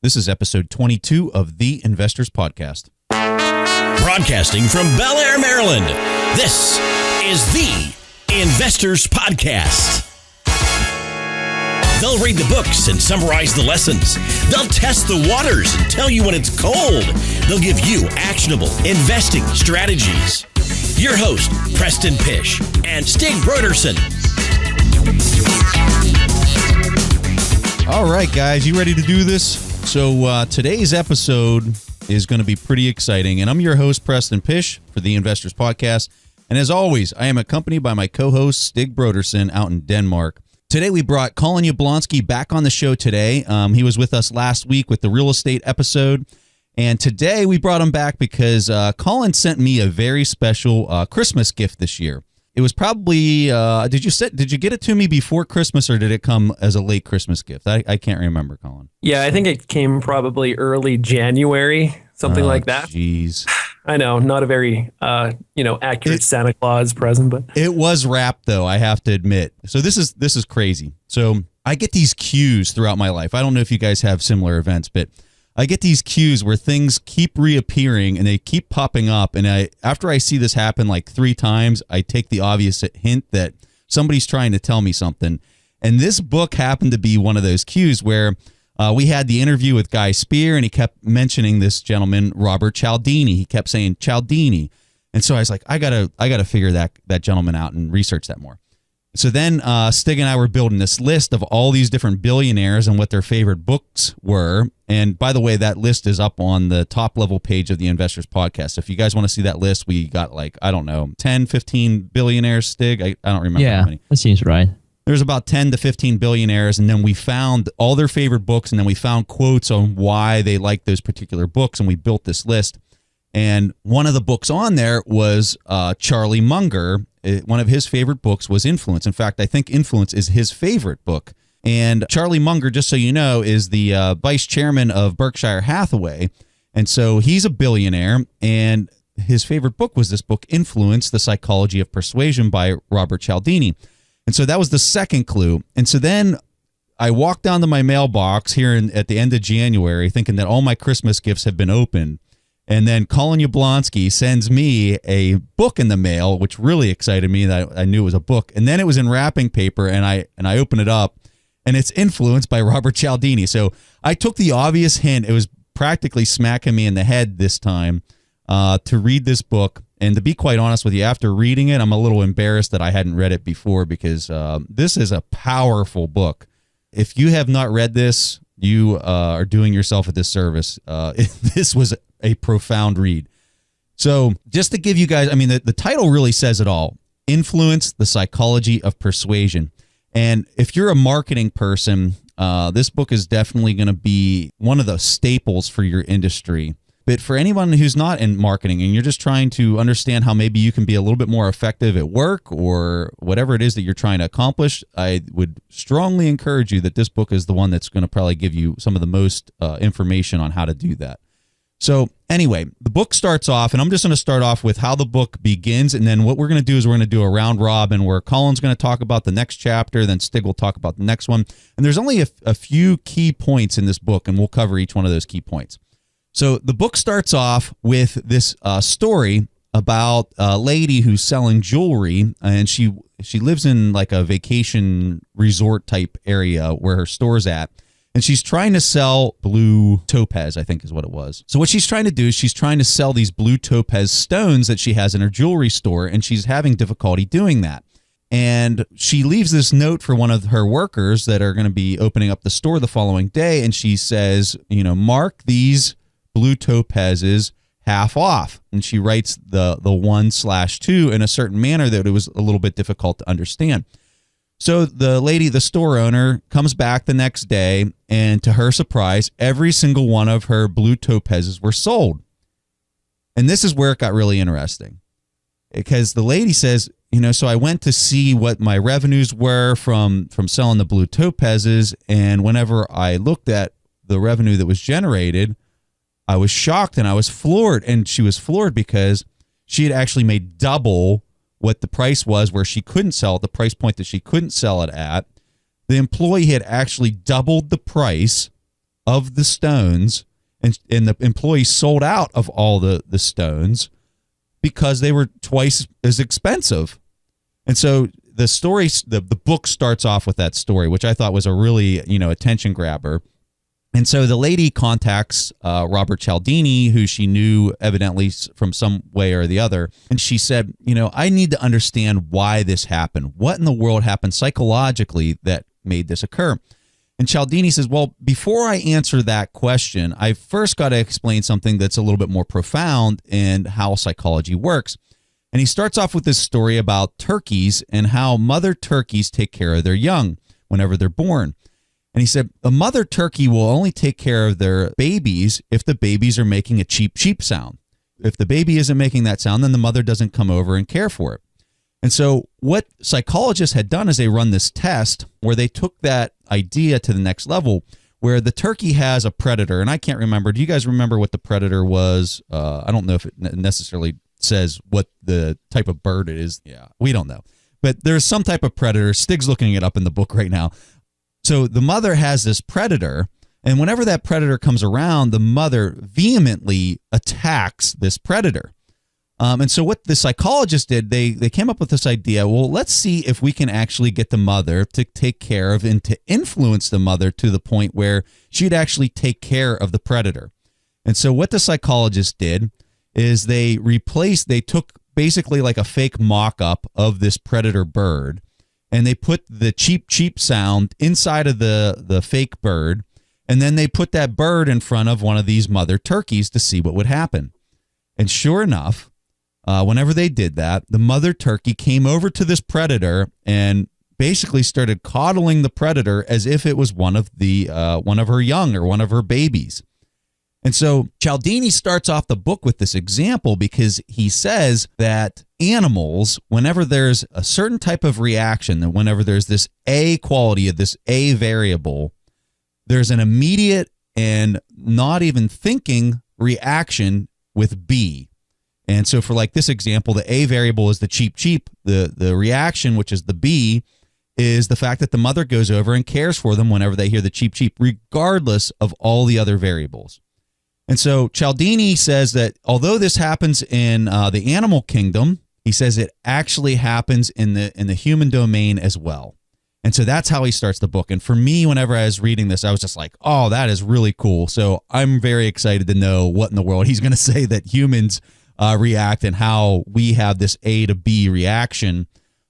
This is episode 22 of the Investors Podcast. Broadcasting from Bel Air, Maryland, this is the Investors Podcast. They'll read the books and summarize the lessons. They'll test the waters and tell you when it's cold. They'll give you actionable investing strategies. Your host, Preston Pish and Stig Broderson. All right, guys, you ready to do this? So today's episode is going to be pretty exciting, and I'm your host, Preston Pish, for the Investors Podcast. And as always, I am accompanied by my co-host, Stig Broderson, out in Denmark. Today, we brought Colin Yablonsky back on the show today. He was with us last week with the real estate episode, and today we brought him back because Colin sent me a very special Christmas gift this year. It was probably, did you get it to me before Christmas, or did it come as a late Christmas gift? I can't remember, Colin. Yeah, I think it came probably early January, something like that. Jeez. I know, not a very, accurate Santa Claus present, but it was wrapped, though, I have to admit. So this is crazy. So I get these cues throughout my life. I don't know if you guys have similar events, but I get these cues where things keep reappearing and they keep popping up. And after I see this happen like 3 times, I take the obvious hint that somebody's trying to tell me something. And this book happened to be one of those cues where we had the interview with Guy Spear, and he kept mentioning this gentleman, Robert Cialdini. He kept saying Cialdini. And so I was like, I gotta figure that gentleman out and research that more. So then Stig and I were building this list of all these different billionaires and what their favorite books were. And by the way, that list is up on the top level page of the Investors Podcast. So if you guys want to see that list, we got 10, 15 billionaires, Stig. I don't remember how many. That seems right. There's about 10 to 15 billionaires, and then we found all their favorite books, and then we found quotes on why they like those particular books, and we built this list. And one of the books on there was Charlie Munger. One of his favorite books was Influence. In fact, I think Influence is his favorite book. And Charlie Munger, just so you know, is the vice chairman of Berkshire Hathaway. And so he's a billionaire, and his favorite book was this book, Influence, The Psychology of Persuasion by Robert Cialdini. And so that was the second clue. And so then I walked down to my mailbox here at the end of January thinking that all my Christmas gifts have been opened. And then Colin Yablonsky sends me a book in the mail, which really excited me that I knew it was a book. And then it was in wrapping paper, and I open it up, and it's Influence by Robert Cialdini. So I took the obvious hint. It was practically smacking me in the head this time to read this book. And to be quite honest with you, after reading it, I'm a little embarrassed that I hadn't read it before because this is a powerful book. If you have not read this, you are doing yourself a disservice. This was a profound read. So just to give you guys, the title really says it all. Influence, the Psychology of Persuasion. And if you're a marketing person, this book is definitely going to be one of the staples for your industry. But for anyone who's not in marketing and you're just trying to understand how maybe you can be a little bit more effective at work or whatever it is that you're trying to accomplish, I would strongly encourage you that this book is the one that's going to probably give you some of the most information on how to do that. So anyway, the book starts off, and I'm just going to start off with how the book begins, and then what we're going to do is we're going to do a round robin where Colin's going to talk about the next chapter, then Stig will talk about the next one. And there's only a few key points in this book, and we'll cover each one of those key points. So the book starts off with this story about a lady who's selling jewelry, and she lives in like a vacation resort type area where her store's at. And she's trying to sell blue topaz, I think is what it was. So what she's trying to do is she's trying to sell these blue topaz stones that she has in her jewelry store, and she's having difficulty doing that. And she leaves this note for one of her workers that are going to be opening up the store the following day, and she says, mark these blue topazes half off. And she writes the 1/2 in a certain manner that it was a little bit difficult to understand. So the lady, the store owner, comes back the next day, and to her surprise, every single one of her blue topazes were sold. And this is where it got really interesting, because the lady says, so I went to see what my revenues were from selling the blue topazes, and whenever I looked at the revenue that was generated, I was shocked and I was floored. And she was floored because she had actually made double what the price was where she couldn't sell at the price point that she couldn't sell it at. The employee had actually doubled the price of the stones, and the employee sold out of all the stones because they were twice as expensive. And so the story, the book starts off with that story, which I thought was a really, attention grabber. And so the lady contacts Robert Cialdini, who she knew evidently from some way or the other. And she said, I need to understand why this happened. What in the world happened psychologically that made this occur? And Cialdini says, well, before I answer that question, I first got to explain something that's a little bit more profound in how psychology works. And he starts off with this story about turkeys and how mother turkeys take care of their young whenever they're born. And he said, a mother turkey will only take care of their babies if the babies are making a cheep, cheep sound. If the baby isn't making that sound, then the mother doesn't come over and care for it. And so what psychologists had done is they run this test where they took that idea to the next level, where the turkey has a predator. And I can't remember. Do you guys remember what the predator was? I don't know if it necessarily says what the type of bird it is. Yeah, we don't know. But there's some type of predator. Stig's looking it up in the book right now. So the mother has this predator, and whenever that predator comes around, the mother vehemently attacks this predator. And so what the psychologists did, they came up with this idea, well, let's see if we can actually get the mother to take care of and to influence the mother to the point where she'd actually take care of the predator. And so what the psychologists did is they took basically like a fake mock-up of this predator bird, and they put the cheep, cheep sound inside of the fake bird, and then they put that bird in front of one of these mother turkeys to see what would happen. And sure enough, whenever they did that, the mother turkey came over to this predator and basically started coddling the predator as if it was one of her young or one of her babies. And so Cialdini starts off the book with this example because he says that animals, whenever there's a certain type of reaction, and whenever there's this A quality of this A variable, there's an immediate and not even thinking reaction with B. And so for like this example, the A variable is the cheep, cheep. The reaction, which is the B, is the fact that the mother goes over and cares for them whenever they hear the cheep, cheep, regardless of all the other variables. And so Cialdini says that although this happens in the animal kingdom, he says it actually happens in the human domain as well. And so that's how he starts the book. And for me, whenever I was reading this, I was just like, oh, that is really cool. So I'm very excited to know what in the world he's going to say that humans react and how we have this A to B reaction.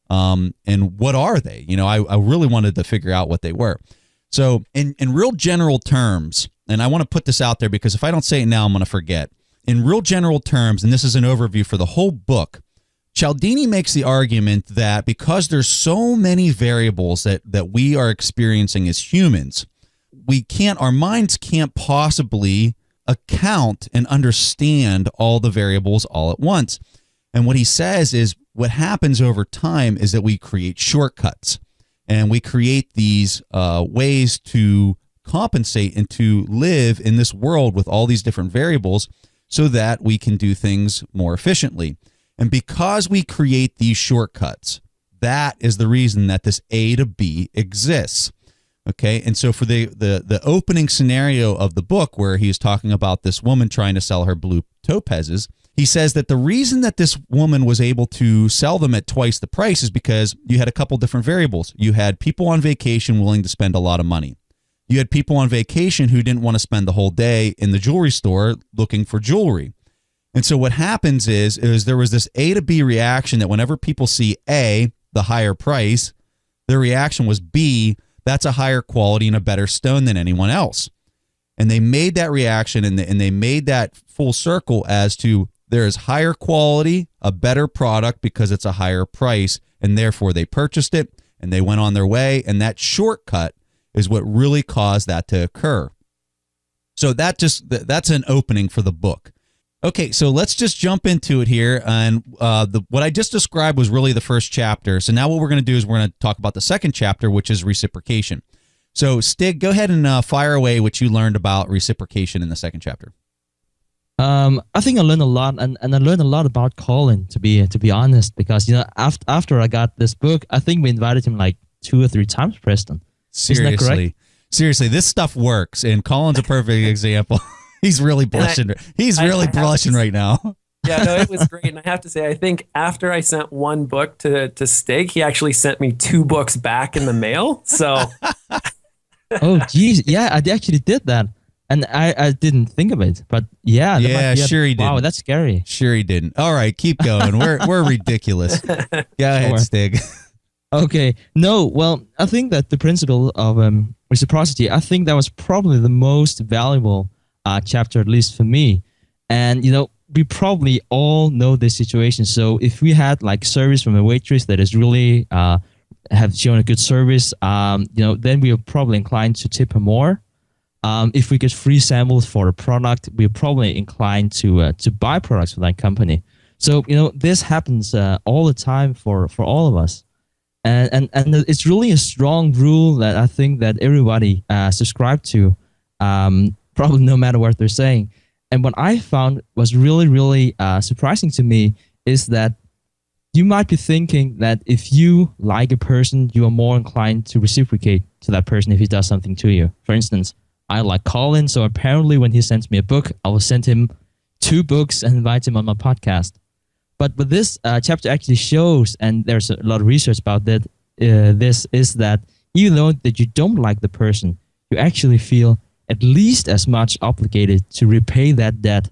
And what are they? I really wanted to figure out what they were. So in real general terms, and I want to put this out there because if I don't say it now, I'm going to forget. In real general terms, and this is an overview for the whole book, Cialdini makes the argument that because there's so many variables that we are experiencing as humans, our minds can't possibly account and understand all the variables all at once. And what he says is what happens over time is that we create shortcuts and we create these ways to compensate and to live in this world with all these different variables so that we can do things more efficiently. And because we create these shortcuts, that is the reason that this A to B exists. Okay, and so for the opening scenario of the book where he is talking about this woman trying to sell her blue topazes, he says that the reason that this woman was able to sell them at twice the price is because you had a couple different variables. You had people on vacation willing to spend a lot of money. You had people on vacation who didn't want to spend the whole day in the jewelry store looking for jewelry. And so what happens is there was this A to B reaction that whenever people see A, the higher price, their reaction was B, that's a higher quality and a better stone than anyone else. And they made that reaction and they made that full circle as to there is higher quality, a better product because it's a higher price, and therefore they purchased it and they went on their way, and that shortcut is what really caused that to occur. So that's an opening for the book. Okay, so let's just jump into it here. And what I just described was really the first chapter. So now what we're going to do is we're going to talk about the second chapter, which is reciprocation. So Stig, go ahead and fire away what you learned about reciprocation in the second chapter. I think I learned a lot, and I learned a lot about Colin, to be honest, because after I got this book, I think we invited him like 2 or 3 times, Preston. Seriously. Seriously, this stuff works, and Colin's a perfect example. He's really blushing. He's really blushing right now. Yeah, no, it was great. And I have to say, I think after I sent one book to Stig, he actually sent me 2 books back in the mail. So, Oh, geez. Yeah, I actually did that. And I didn't think of it. But yeah. Sure he did. Wow, that's scary. Sure he didn't. All right, keep going. We're ridiculous. Go ahead, Sure. Stig. Okay. No, well, I think that the principle of reciprocity, I think that was probably the most valuable chapter, at least for me. And, we probably all know this situation. So if we had like service from a waitress that is really have shown a good service, then we are probably inclined to tip her more. If we get free samples for a product, we're probably inclined to buy products from that company. So this happens all the time for all of us, and it's really a strong rule that I think that everybody subscribe to, probably no matter what they're saying. And what I found was really, really surprising to me is that you might be thinking that if you like a person, you are more inclined to reciprocate to that person if he does something to you. For instance, I like Colin, so apparently when he sends me a book, I will send him 2 books and invite him on my podcast. But what this chapter actually shows, and there's a lot of research about that, this is that even though that you don't like the person, you actually feel at least as much obligated to repay that debt,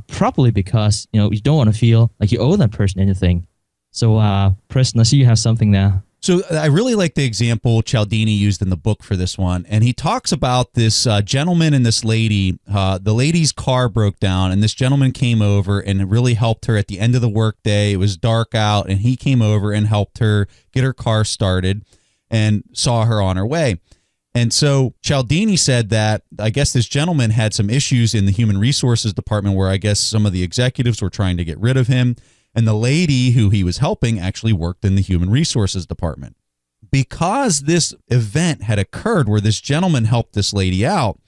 probably because you don't want to feel like you owe that person anything. So, Preston, I see you have something there. So I really like the example Cialdini used in the book for this one, and he talks about this gentleman and this lady. The lady's car broke down, and this gentleman came over and really helped her at the end of the workday. It was dark out, and he came over and helped her get her car started and saw her on her way. And so Cialdini said that I guess this gentleman had some issues in the human resources department where I guess some of the executives were trying to get rid of him. And the lady who he was helping actually worked in the human resources department. Because this event had occurred where this gentleman helped this lady out,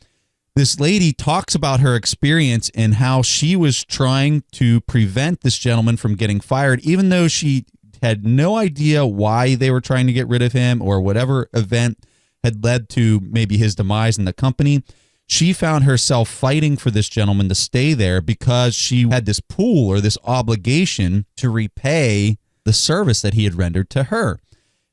this lady talks about her experience and how she was trying to prevent this gentleman from getting fired, even though she had no idea why they were trying to get rid of him or whatever event had led to maybe his demise in the company. She found herself fighting for this gentleman to stay there because she had this pool or this obligation to repay the service that he had rendered to her.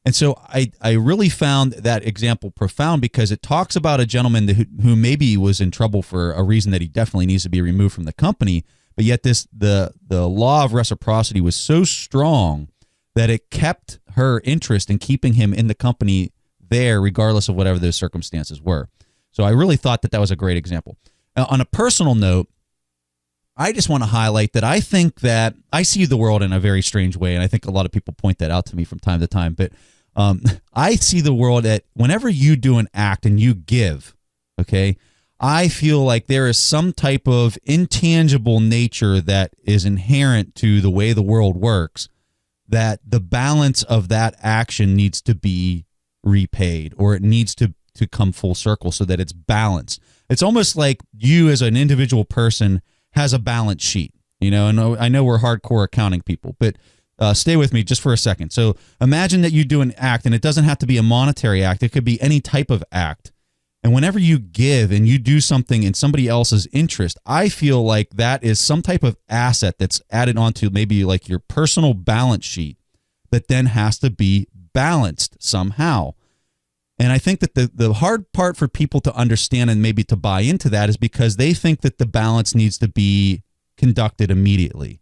And so I really found that example profound because it talks about a gentleman who maybe was in trouble for a reason that he definitely needs to be removed from the company, but yet the law of reciprocity was so strong that it kept her interest in keeping him in the company there regardless of whatever those circumstances were. So I really thought that was a great example. Now, on a personal note, I just want to highlight that I think that I see the world in a very strange way, and I think a lot of people point that out to me from time to time, but I see the world that whenever you do an act and you give, okay, I feel like there is some type of intangible nature that is inherent to the way the world works, that the balance of that action needs to be repaid, or it needs to come full circle so that it's balanced. It's almost like you as an individual person has a balance sheet, and I know we're hardcore accounting people, but stay with me just for a second. So imagine that you do an act, and it doesn't have to be a monetary act. It could be any type of act. And whenever you give and you do something in somebody else's interest, I feel like that is some type of asset that's added onto maybe like your personal balance sheet that then has to be balanced somehow. And I think that the hard part for people to understand and maybe to buy into that is because they think that the balance needs to be conducted immediately.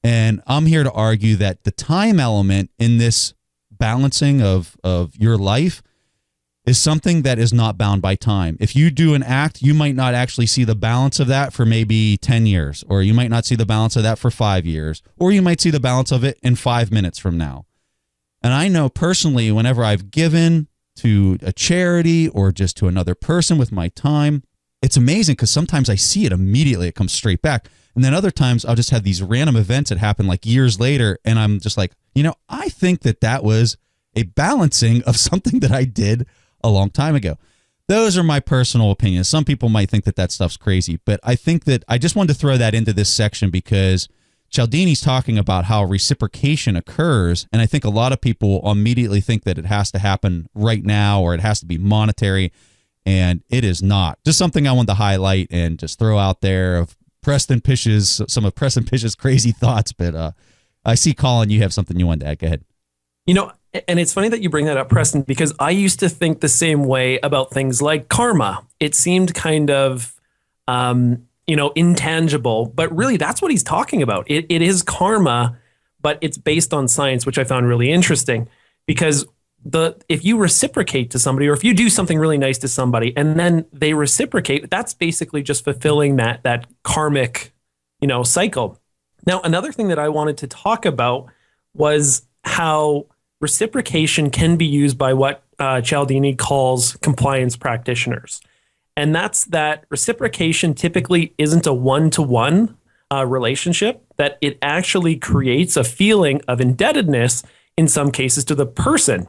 And I'm here to argue that the time element in this balancing of your life is something that is not bound by time. If you do an act, you might not actually see the balance of that for maybe 10 years, or you might not see the balance of that for 5 years, or you might see the balance of it in 5 minutes from now. And I know personally, whenever I've given to a charity or just to another person with my time, it's amazing because sometimes I see it immediately. It comes straight back. And then other times I'll just have these random events that happen like years later. And I'm just like, I think that was a balancing of something that I did a long time ago. Those are my personal opinions. Some people might think that stuff's crazy, but I think that I just wanted to throw that into this section because Cialdini's talking about how reciprocation occurs, and I think a lot of people immediately think that it has to happen right now or it has to be monetary, and it is not. Just something I wanted to highlight and just throw out there of some of Preston Pish's crazy thoughts. But I see, Colin, you have something you wanted to add. Go ahead. And it's funny that you bring that up, Preston, because I used to think the same way about things like karma. It seemed kind of, intangible, but really that's what he's talking about. It is karma, but it's based on science, which I found really interesting, because if you reciprocate to somebody, or if you do something really nice to somebody and then they reciprocate, that's basically just fulfilling that karmic, cycle. Now, another thing that I wanted to talk about was how reciprocation can be used by what Cialdini calls compliance practitioners. And that's that reciprocation typically isn't a one-to-one relationship, that it actually creates a feeling of indebtedness in some cases to the person.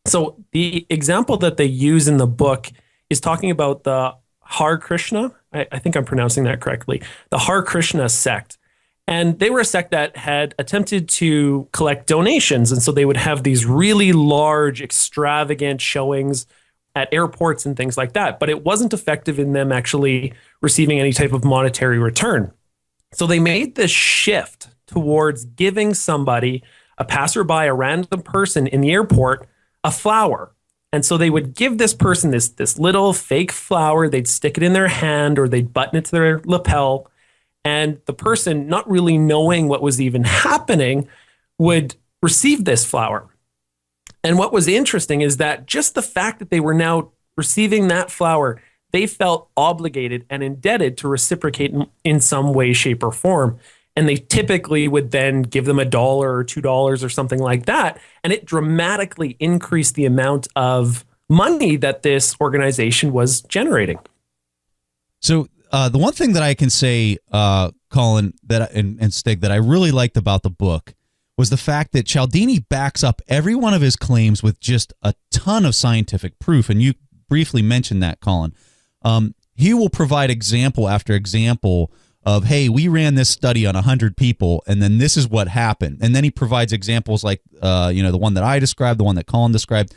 So the example that they use in the book is talking about the Hare Krishna. I think I'm pronouncing that correctly. The Hare Krishna sect. And they were a sect that had attempted to collect donations. And so they would have these really large, extravagant showings at airports and things like that. But it wasn't effective in them actually receiving any type of monetary return. So they made this shift towards giving somebody, a passerby, a random person in the airport, a flower. And so they would give this person this little fake flower. They'd stick it in their hand or they'd button it to their lapel. And the person, not really knowing what was even happening, would receive this flower. And what was interesting is that just the fact that they were now receiving that flower, they felt obligated and indebted to reciprocate in some way, shape, or form. And they typically would then give them $1 or $2 or something like that. And it dramatically increased the amount of money that this organization was generating. So the one thing that I can say, Colin, and Stig, that I really liked about the book was the fact that Cialdini backs up every one of his claims with just a ton of scientific proof. And you briefly mentioned that, Colin. He will provide example after example of, hey, we ran this study on 100 people, and then this is what happened. And then he provides examples like, the one that I described, the one that Colin described.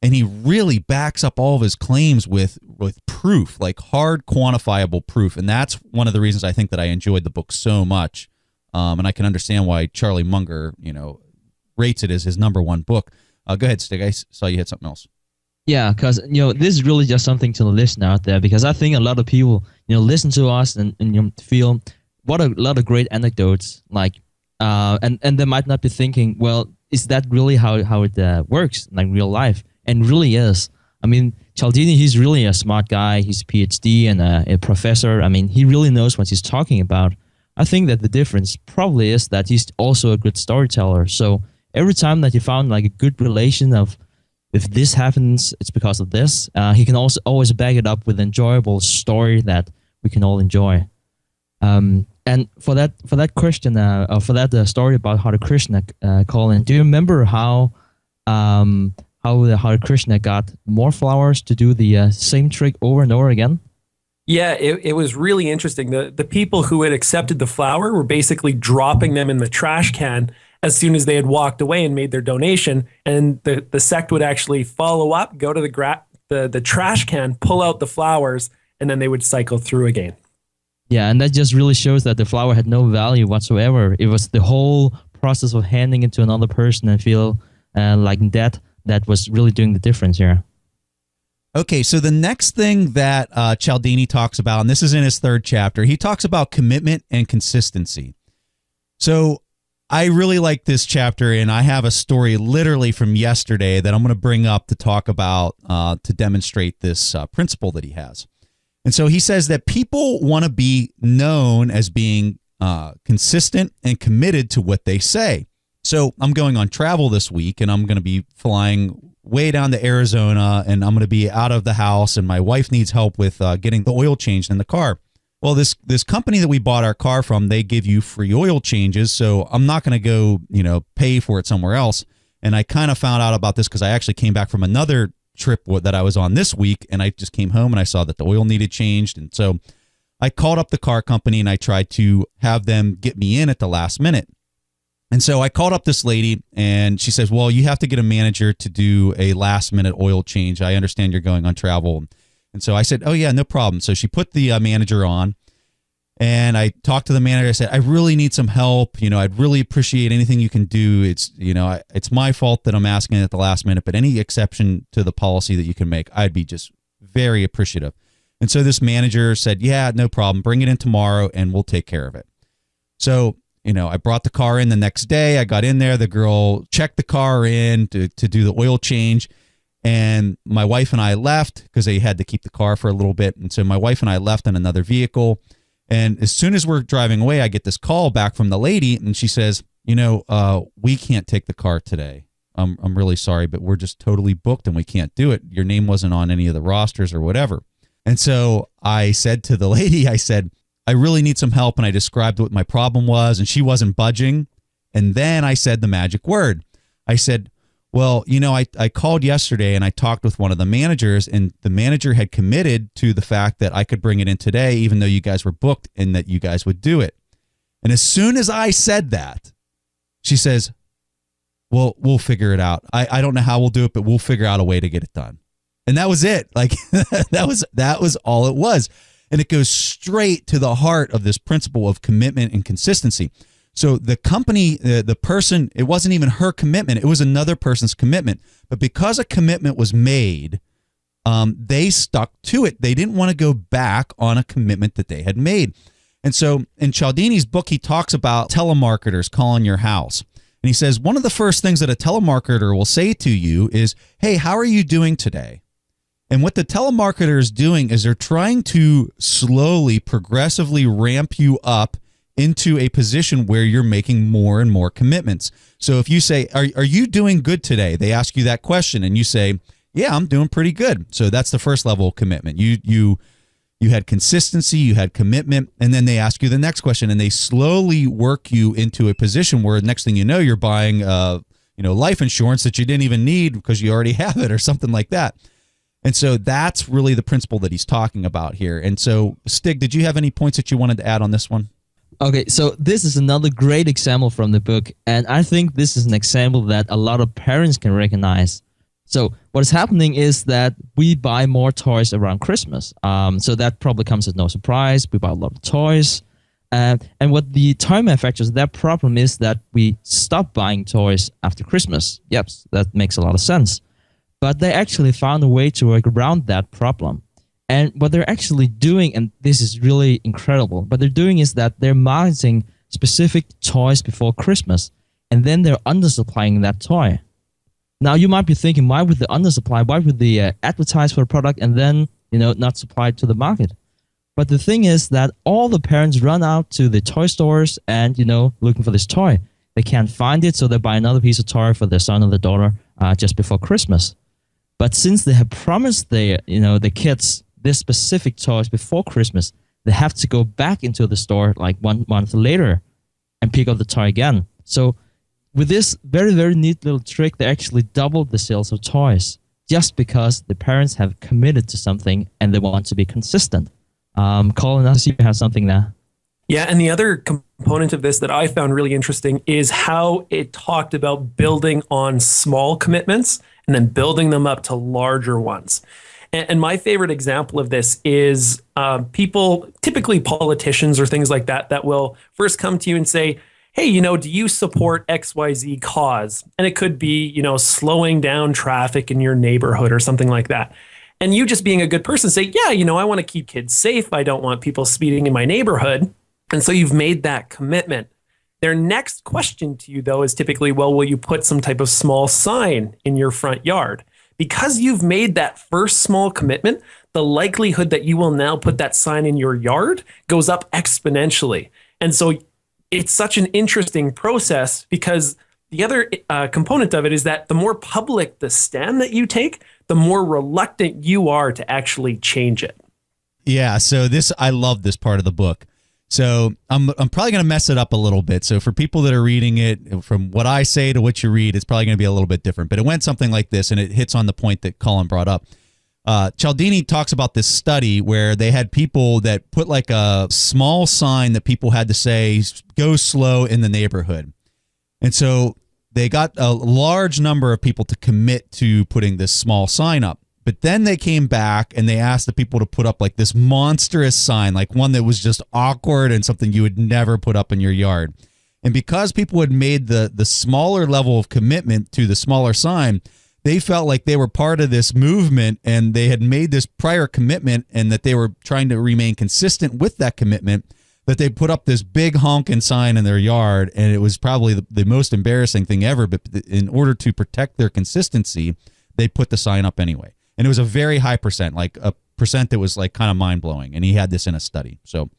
And he really backs up all of his claims with proof, like hard, quantifiable proof. And that's one of the reasons I think that I enjoyed the book so much. And I can understand why Charlie Munger, rates it as his number one book. Go ahead, Stig. I saw you had something else. Yeah, because this is really just something to the listener out there, because I think a lot of people listen to us and feel what a lot of great anecdotes, like and they might not be thinking, well, is that really how it works, like real life? And really is. I mean, Cialdini, he's really a smart guy. He's a PhD and a professor. I mean, he really knows what he's talking about. I think that the difference probably is that he's also a good storyteller. So every time that he found like a good relation of, if this happens, it's because of this, he can also always back it up with an enjoyable story that we can all enjoy. And for that question, for that story about Hare Krishna, Colin, do you remember how the Hare Krishna got more flowers to do the same trick over and over again? Yeah, it was really interesting. The people who had accepted the flower were basically dropping them in the trash can as soon as they had walked away and made their donation. And the sect would actually follow up, go to the trash can, pull out the flowers, and then they would cycle through again. Yeah, and that just really shows that the flower had no value whatsoever. It was the whole process of handing it to another person and feel like that was really doing the difference here. Okay, so the next thing that Cialdini talks about, and this is in his third chapter, he talks about commitment and consistency. So I really like this chapter, and I have a story literally from yesterday that I'm going to bring up to talk about to demonstrate this principle that he has. And so he says that people want to be known as being consistent and committed to what they say. So I'm going on travel this week, and I'm going to be flying way down to Arizona, and I'm going to be out of the house, and my wife needs help with getting the oil changed in the car. Well, this company that we bought our car from, they give you free oil changes, so I'm not going to go, pay for it somewhere else. And I kind of found out about this because I actually came back from another trip that I was on this week, and I just came home and I saw that the oil needed changed. And so I called up the car company and I tried to have them get me in at the last minute. And so I called up this lady and she says, well, you have to get a manager to do a last minute oil change. I understand you're going on travel. And so I said, oh yeah, no problem. So she put the manager on and I talked to the manager. I said, I really need some help. I'd really appreciate anything you can do. It's, it's my fault that I'm asking at the last minute, but any exception to the policy that you can make, I'd be just very appreciative. And so this manager said, yeah, no problem. Bring it in tomorrow and we'll take care of it. So I brought the car in the next day. I got in there. The girl checked the car in to do the oil change. And my wife and I left because they had to keep the car for a little bit. And so my wife and I left in another vehicle. And as soon as we're driving away, I get this call back from the lady. And she says, we can't take the car today. I'm really sorry, but we're just totally booked and we can't do it. Your name wasn't on any of the rosters or whatever. And so I said to the lady, I said, I really need some help. And I described what my problem was and she wasn't budging. And then I said the magic word. I said, well, I called yesterday and I talked with one of the managers and the manager had committed to the fact that I could bring it in today, even though you guys were booked and that you guys would do it. And as soon as I said that, she says, well, we'll figure it out. I don't know how we'll do it, but we'll figure out a way to get it done. And that was it. Like that was all it was. And it goes straight to the heart of this principle of commitment and consistency. So the company, the person, it wasn't even her commitment. It was another person's commitment. But because a commitment was made, they stuck to it. They didn't want to go back on a commitment that they had made. And so in Cialdini's book, he talks about telemarketers calling your house. And he says, one of the first things that a telemarketer will say to you is, hey, how are you doing today? And what the telemarketer is doing is they're trying to slowly, progressively ramp you up into a position where you're making more and more commitments. So if you say, are you doing good today? They ask you that question and you say, yeah, I'm doing pretty good. So that's the first level of commitment. You had consistency, you had commitment, and then they ask you the next question and they slowly work you into a position where next thing you know, you're buying life insurance that you didn't even need because you already have it or something like that. And so that's really the principle that he's talking about here. And so, Stig, did you have any points that you wanted to add on this one? Okay, so this is another great example from the book, and I think this is an example that a lot of parents can recognize. So what is happening is that we buy more toys around Christmas. So that probably comes as no surprise. We buy a lot of toys. And what the toy manufacturers, their problem is that we stop buying toys after Christmas. Yep, that makes a lot of sense. But they actually found a way to work around that problem. And what they're actually doing, and this is really incredible, what they're doing is that they're marketing specific toys before Christmas, and then they're undersupplying that toy. Now, you might be thinking, why would they undersupply? Why would they advertise for a product and then, not supply it to the market? But the thing is that all the parents run out to the toy stores and, looking for this toy. They can't find it, so they buy another piece of toy for their son or their daughter just before Christmas. But since they have promised the kids this specific toys before Christmas, they have to go back into the store like 1 month later and pick up the toy again. So with this very, very neat little trick, they actually doubled the sales of toys just because the parents have committed to something and they want to be consistent. Colin, I see you have something there. Yeah, and the other component of this that I found really interesting is how it talked about building on small commitments and then building them up to larger ones. And my favorite example of this is people, typically politicians or things like that, that will first come to you and say, hey, do you support XYZ cause? And it could be, slowing down traffic in your neighborhood or something like that. And you just being a good person say, yeah, I want to keep kids safe. I don't want people speeding in my neighborhood. And so you've made that commitment. Their next question to you, though, is typically, well, will you put some type of small sign in your front yard? Because you've made that first small commitment, the likelihood that you will now put that sign in your yard goes up exponentially. And so it's such an interesting process because the other component of it is that the more public the stand that you take, the more reluctant you are to actually change it. Yeah, so I love this part of the book. So I'm probably going to mess it up a little bit. So for people that are reading it, from what I say to what you read, it's probably going to be a little bit different. But it went something like this, and it hits on the point that Colin brought up. Cialdini talks about this study where they had people that put like a small sign that people had to say, go slow in the neighborhood. And so they got a large number of people to commit to putting this small sign up. But then they came back and they asked the people to put up like this monstrous sign, like one that was just awkward and something you would never put up in your yard. And because people had made the smaller level of commitment to the smaller sign, they felt like they were part of this movement and they had made this prior commitment and that they were trying to remain consistent with that commitment, that they put up this big honking sign in their yard. And it was probably the most embarrassing thing ever. But in order to protect their consistency, they put the sign up anyway. And it was a very high percent, like a percent that was like kind of mind blowing. And he had this in a study. So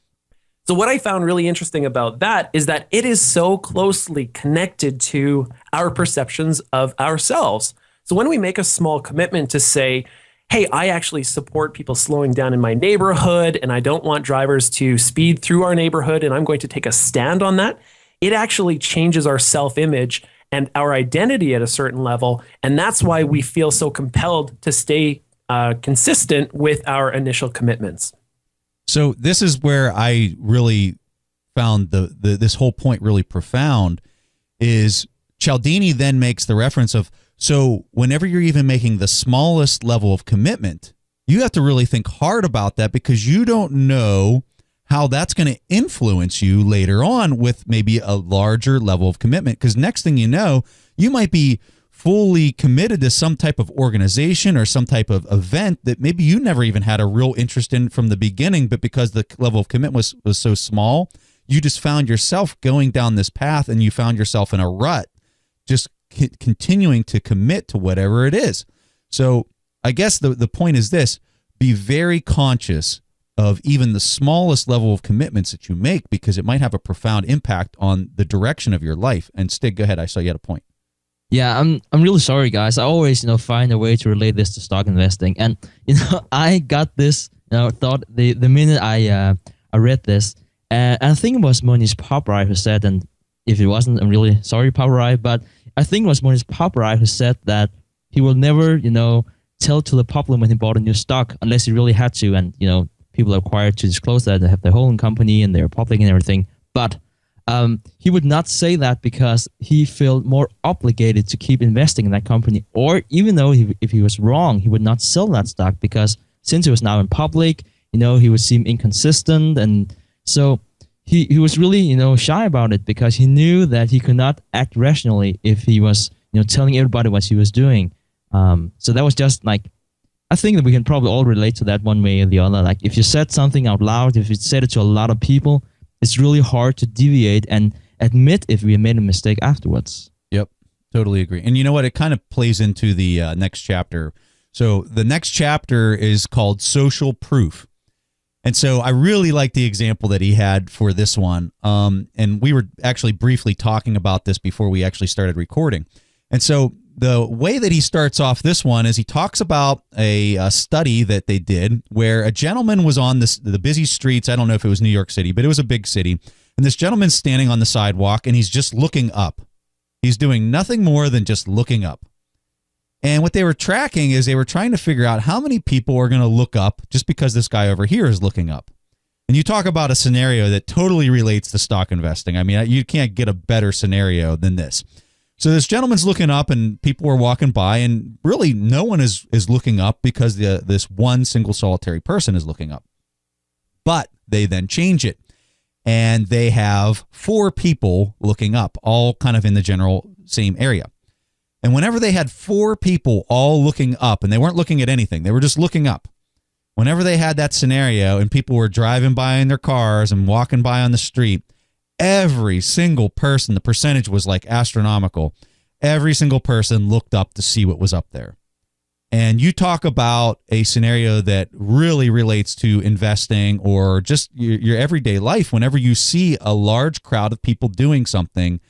what I found really interesting about that is that it is so closely connected to our perceptions of ourselves. So when we make a small commitment to say, hey, I actually support people slowing down in my neighborhood and I don't want drivers to speed through our neighborhood and I'm going to take a stand on that, it actually changes our self-image and our identity at a certain level. And that's why we feel so compelled to stay consistent with our initial commitments. So this is where I really found this whole point really profound is Cialdini then makes the reference of, so whenever you're even making the smallest level of commitment, you have to really think hard about that because you don't know how that's going to influence you later on with maybe a larger level of commitment. Because next thing you know, you might be fully committed to some type of organization or some type of event that maybe you never even had a real interest in from the beginning, but because the level of commitment was so small, you just found yourself going down this path and you found yourself in a rut, just continuing to commit to whatever it is. So I guess the point is this: be very conscious of even the smallest level of commitments that you make because it might have a profound impact on the direction of your life. And Stig, go ahead. I saw you had a point. Yeah, I'm really sorry, guys. I always find a way to relate this to stock investing, and I got this thought the minute I read this, and I think it was Moniz Paparai who said, and if it wasn't, I'm really sorry, Paparai, but I think it was Moniz Paparai who said that he will never tell to the public when he bought a new stock unless he really had to, and people are required to disclose that they have their holding company and they're public and everything, but he would not say that because he felt more obligated to keep investing in that company. Or even though if he was wrong, he would not sell that stock because since it was now in public, he would seem inconsistent. And so he was really, shy about it because he knew that he could not act rationally if he was, telling everybody what he was doing. So that was just like, I think that we can probably all relate to that one way or the other. Like if you said something out loud, if you said it to a lot of people, it's really hard to deviate and admit if we made a mistake afterwards. Yep, totally agree. And you know what? It kind of plays into the next chapter. So the next chapter is called Social Proof. And so I really like the example that he had for this one. And we were actually briefly talking about this before we actually started recording. And so the way that he starts off this one is he talks about a study that they did where a gentleman was on the busy streets. I don't know if it was New York City, but it was a big city. And this gentleman's standing on the sidewalk and he's just looking up. He's doing nothing more than just looking up. And what they were tracking is they were trying to figure out how many people are going to look up just because this guy over here is looking up. And you talk about a scenario that totally relates to stock investing. I mean, you can't get a better scenario than this. So this gentleman's looking up and people are walking by and really no one is looking up because this one single solitary person is looking up. But they then change it and they have 4 people looking up, all kind of in the general same area. And whenever they had 4 people all looking up and they weren't looking at anything, they were just looking up. Whenever they had that scenario and people were driving by in their cars and walking by on the street, every single person, the percentage was like astronomical. Every single person looked up to see what was up there. And you talk about a scenario that really relates to investing or just your everyday life. Whenever you see a large crowd of people doing something,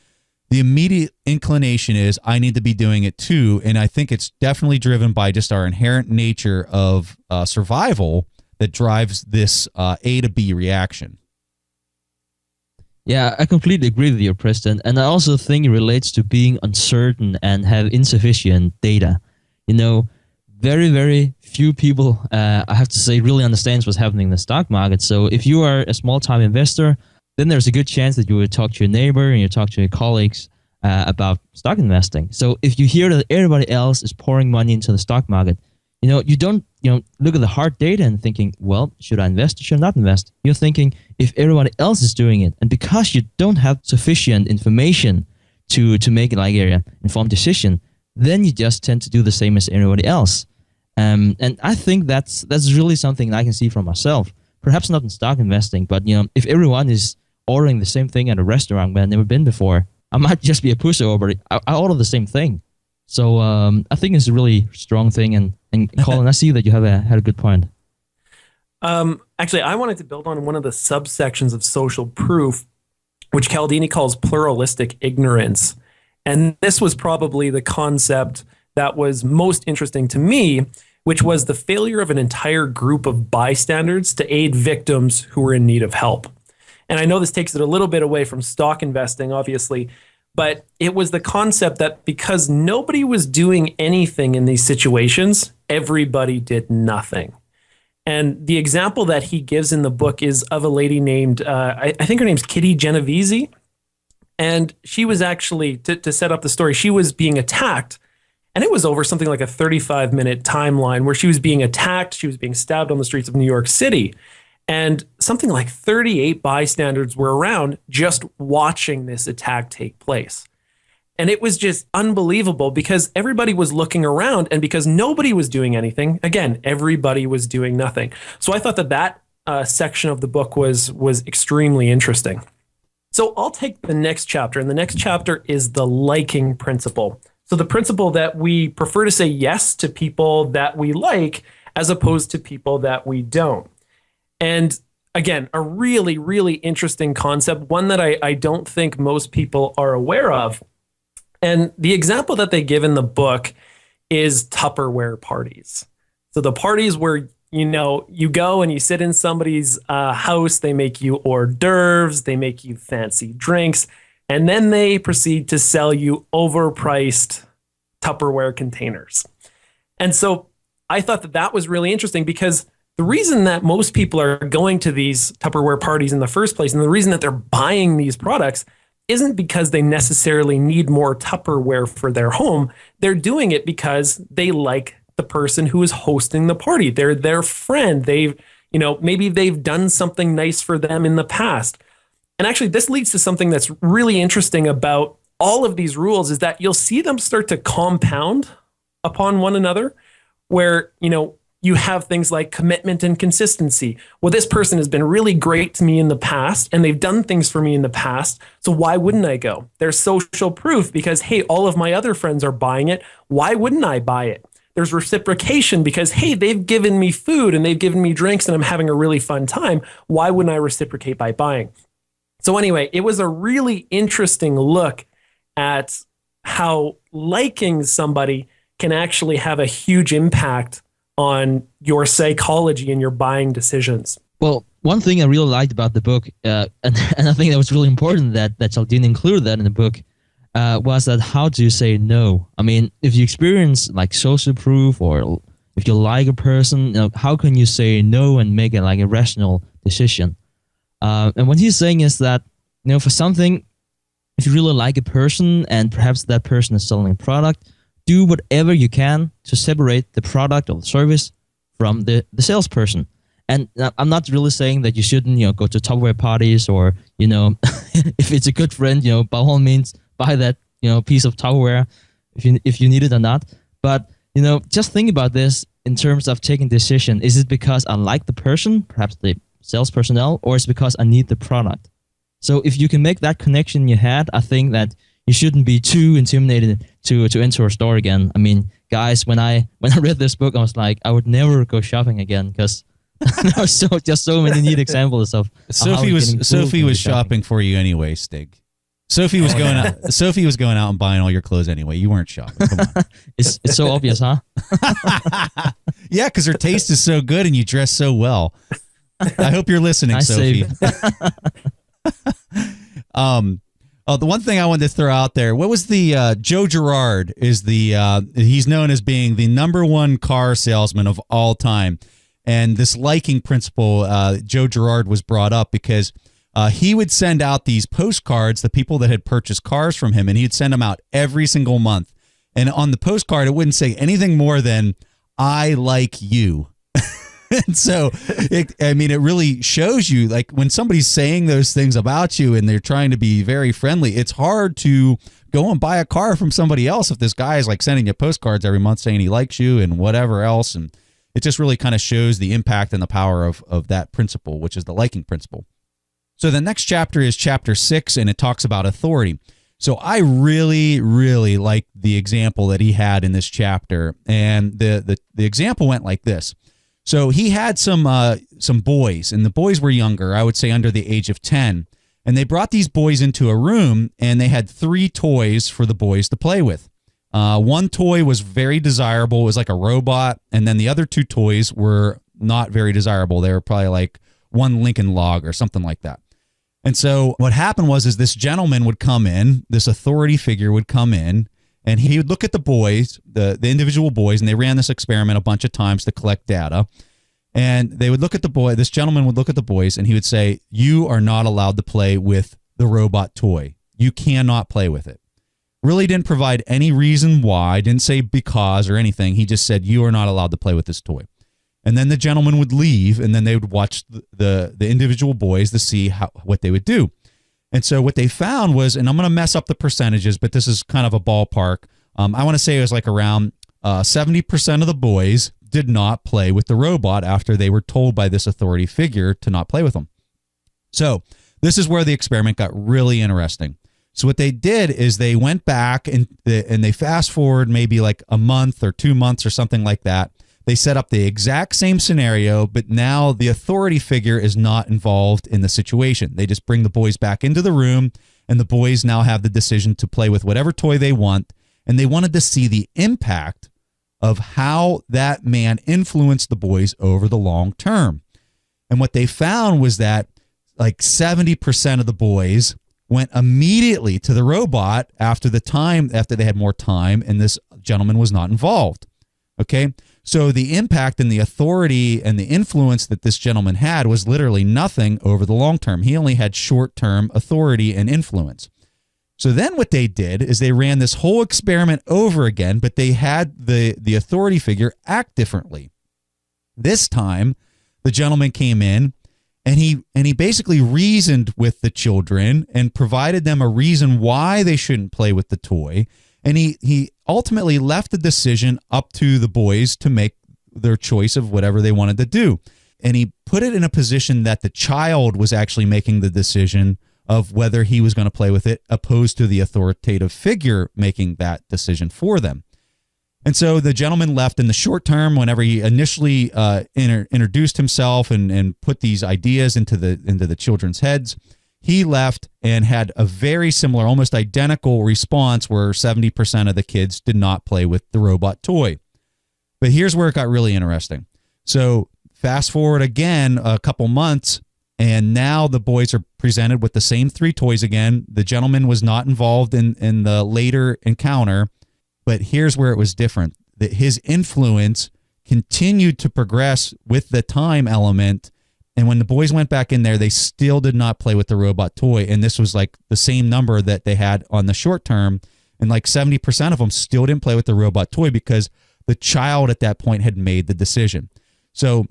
the immediate inclination is, I need to be doing it too. And I think it's definitely driven by just our inherent nature of survival that drives this A to B reaction. Yeah, I completely agree with you, Preston. And I also think it relates to being uncertain and have insufficient data. very, very few people, I have to say, really understands what's happening in the stock market. So if you are a small-time investor, then there's a good chance that you will talk to your neighbor and you talk to your colleagues about stock investing. So if you hear that everybody else is pouring money into the stock market, you don't look at the hard data and thinking, well, should I invest or should I not invest? You're thinking, if everybody else is doing it, and because you don't have sufficient information to make like an informed decision, then you just tend to do the same as everybody else. And I think that's really something I can see from myself. Perhaps not in stock investing, but if everyone is ordering the same thing at a restaurant where I've never been before, I might just be a pushover. I order the same thing. So I think it's a really strong thing. And Colin, I see that you had a good point. Actually, I wanted to build on one of the subsections of social proof, which Cialdini calls pluralistic ignorance. And this was probably the concept that was most interesting to me, which was the failure of an entire group of bystanders to aid victims who were in need of help. And I know this takes it a little bit away from stock investing, obviously, but it was the concept that because nobody was doing anything in these situations, everybody did nothing. And the example that he gives in the book is of a lady named, I think her name's Kitty Genovese. And she was actually, to set up the story, she was being attacked. And it was over something like a 35-minute timeline where she was being attacked. She was being stabbed on the streets of New York City. And something like 38 bystanders were around just watching this attack take place. And it was just unbelievable because everybody was looking around and because nobody was doing anything, again, everybody was doing nothing. So I thought that section of the book was extremely interesting. So I'll take the next chapter, and the next chapter is the liking principle. So the principle that we prefer to say yes to people that we like as opposed to people that we don't. And again, a really, really interesting concept, one that I don't think most people are aware of. And the example that they give in the book is Tupperware parties. So the parties where, you go and you sit in somebody's house, they make you hors d'oeuvres, they make you fancy drinks, and then they proceed to sell you overpriced Tupperware containers. And so I thought that was really interesting because the reason that most people are going to these Tupperware parties in the first place, and the reason that they're buying these products, isn't because they necessarily need more Tupperware for their home. They're doing it because they like the person who is hosting the party. They're their friend. Maybe they've done something nice for them in the past. And actually, this leads to something that's really interesting about all of these rules is that you'll see them start to compound upon one another where, you have things like commitment and consistency. Well, this person has been really great to me in the past and they've done things for me in the past. So why wouldn't I go? There's social proof because, hey, all of my other friends are buying it. Why wouldn't I buy it? There's reciprocation because, hey, they've given me food and they've given me drinks and I'm having a really fun time. Why wouldn't I reciprocate by buying? So anyway, it was a really interesting look at how liking somebody can actually have a huge impact on your psychology and your buying decisions. Well, one thing I really liked about the book, and I think that was really important that Cialdini included that in the book, was that how do you say no? I mean, if you experience like social proof or if you like a person, how can you say no and make it like a rational decision? And what he's saying is that, for something, if you really like a person and perhaps that person is selling a product, do whatever you can to separate the product or the service from the salesperson. And I'm not really saying that you shouldn't, go to Tupperware parties or, if it's a good friend, by all means, buy that, piece of Tupperware if you need it or not. But, just think about this in terms of taking decision. Is it because I like the person, perhaps the sales personnel, or is it because I need the product? So if you can make that connection in your head, I think that you shouldn't be too intimidated to enter a store again. I mean, guys, when I read this book, I was like, I would never go shopping again because there are so many neat examples of Sophie was shopping for you anyway, Stig. Sophie was going out. Sophie was going out and buying all your clothes anyway. You weren't shopping. Come on. It's so obvious, huh? Yeah, because her taste is so good and you dress so well. I hope you're listening, Sophie. Oh, the one thing I wanted to throw out there, what was the Joe Girard is he's known as being the #1 car salesman of all time. And this liking principle, Joe Girard was brought up because he would send out these postcards to people that had purchased cars from him, and he'd send them out every single month. And on the postcard, it wouldn't say anything more than, I like you. And so, it really shows you, like, when somebody's saying those things about you and they're trying to be very friendly, it's hard to go and buy a car from somebody else if this guy is like sending you postcards every month saying he likes you and whatever else. And it just really kind of shows the impact and the power of that principle, which is the liking principle. So the next chapter is chapter 6, and it talks about authority. So I really, really like the example that he had in this chapter. And the example went like this. So he had some boys, and the boys were younger, I would say under the age of 10. And they brought these boys into a room, and they had 3 toys for the boys to play with. One toy was very desirable. It was like a robot. And then the other 2 toys were not very desirable. They were probably like one Lincoln log or something like that. And so what happened was this gentleman would come in, this authority figure would come in, and he would look at the boys, the individual boys, and they ran this experiment a bunch of times to collect data. And they would look at the boy, this gentleman would look at the boys, and he would say, you are not allowed to play with the robot toy. You cannot play with it. Really didn't provide any reason why, didn't say because or anything. He just said, you are not allowed to play with this toy. And then the gentleman would leave, and then they would watch the individual boys to see what they would do. And so what they found was, and I'm going to mess up the percentages, but this is kind of a ballpark. I want to say it was like around 70% of the boys did not play with the robot after they were told by this authority figure to not play with them. So this is where the experiment got really interesting. So what they did is they went back and they fast forward maybe like a month or 2 months or something like that. They set up the exact same scenario, but now the authority figure is not involved in the situation. They just bring the boys back into the room, and the boys now have the decision to play with whatever toy they want, and they wanted to see the impact of how that man influenced the boys over the long term. And what they found was that like 70% of the boys went immediately to the robot after they had more time, and this gentleman was not involved. Okay? So the impact and the authority and the influence that this gentleman had was literally nothing over the long term. He only had short-term authority and influence. So then what they did is they ran this whole experiment over again, but they had the authority figure act differently. This time, the gentleman came in and he basically reasoned with the children and provided them a reason why they shouldn't play with the toy. And he ultimately left the decision up to the boys to make their choice of whatever they wanted to do. And he put it in a position that the child was actually making the decision of whether he was going to play with it, opposed to the authoritative figure making that decision for them. And so the gentleman left in the short term. Whenever he initially introduced himself and put these ideas into the children's heads, he left and had a very similar, almost identical response where 70% of the kids did not play with the robot toy. But here's where it got really interesting. So fast forward again a couple months, and now the boys are presented with the same 3 toys again. The gentleman was not involved in the later encounter, but here's where it was different. That his influence continued to progress with the time element. And when the boys went back in there, they still did not play with the robot toy. And this was like the same number that they had on the short term. And like 70% of them still didn't play with the robot toy because the child at that point had made the decision. So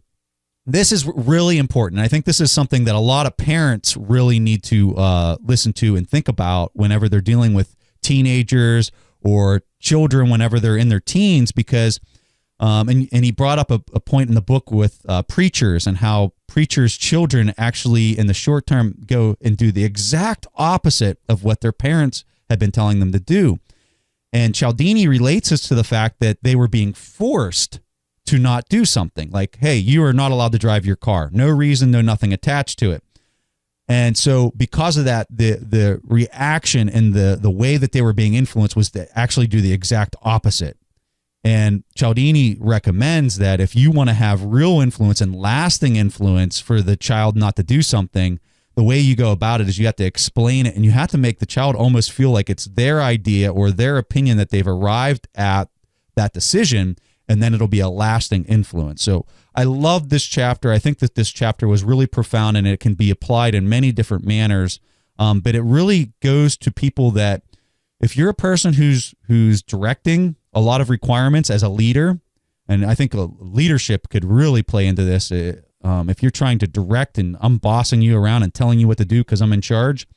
this is really important. I think this is something that a lot of parents really need to listen to and think about whenever they're dealing with teenagers or children whenever they're in their teens, because and he brought up a point in the book with preachers and how preachers' children actually in the short term go and do the exact opposite of what their parents had been telling them to do. And Cialdini relates this to the fact that they were being forced to not do something. Like, hey, you are not allowed to drive your car. No reason, no nothing attached to it. And so because of that, the reaction and the way that they were being influenced was to actually do the exact opposite. And Cialdini recommends that if you want to have real influence and lasting influence for the child not to do something, the way you go about it is you have to explain it, and you have to make the child almost feel like it's their idea or their opinion that they've arrived at that decision, and then it'll be a lasting influence. So I love this chapter. I think that this chapter was really profound, and it can be applied in many different manners. But it really goes to people that if you're a person who's directing a lot of requirements as a leader, and I think leadership could really play into this. If you're trying to direct and I'm bossing you around and telling you what to do because I'm in charge,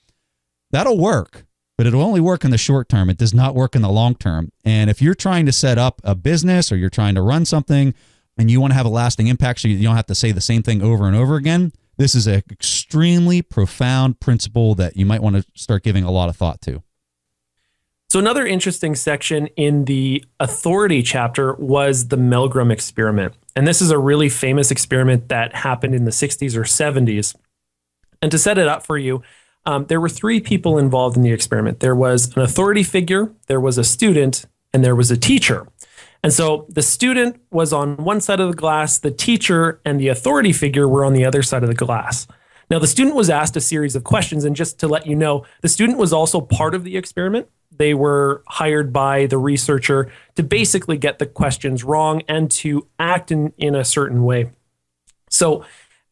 that'll work, but it'll only work in the short term. It does not work in the long term. And if you're trying to set up a business or you're trying to run something and you want to have a lasting impact so you don't have to say the same thing over and over again, this is an extremely profound principle that you might want to start giving a lot of thought to. So another interesting section in the authority chapter was the Milgram experiment. And this is a really famous experiment that happened in the 60s or 70s. And to set it up for you, there were three people involved in the experiment. There was an authority figure, there was a student, and there was a teacher. And so the student was on one side of the glass, the teacher and the authority figure were on the other side of the glass. Now, the student was asked a series of questions, and just to let you know, the student was also part of the experiment. They were hired by the researcher to basically get the questions wrong and to act in a certain way. So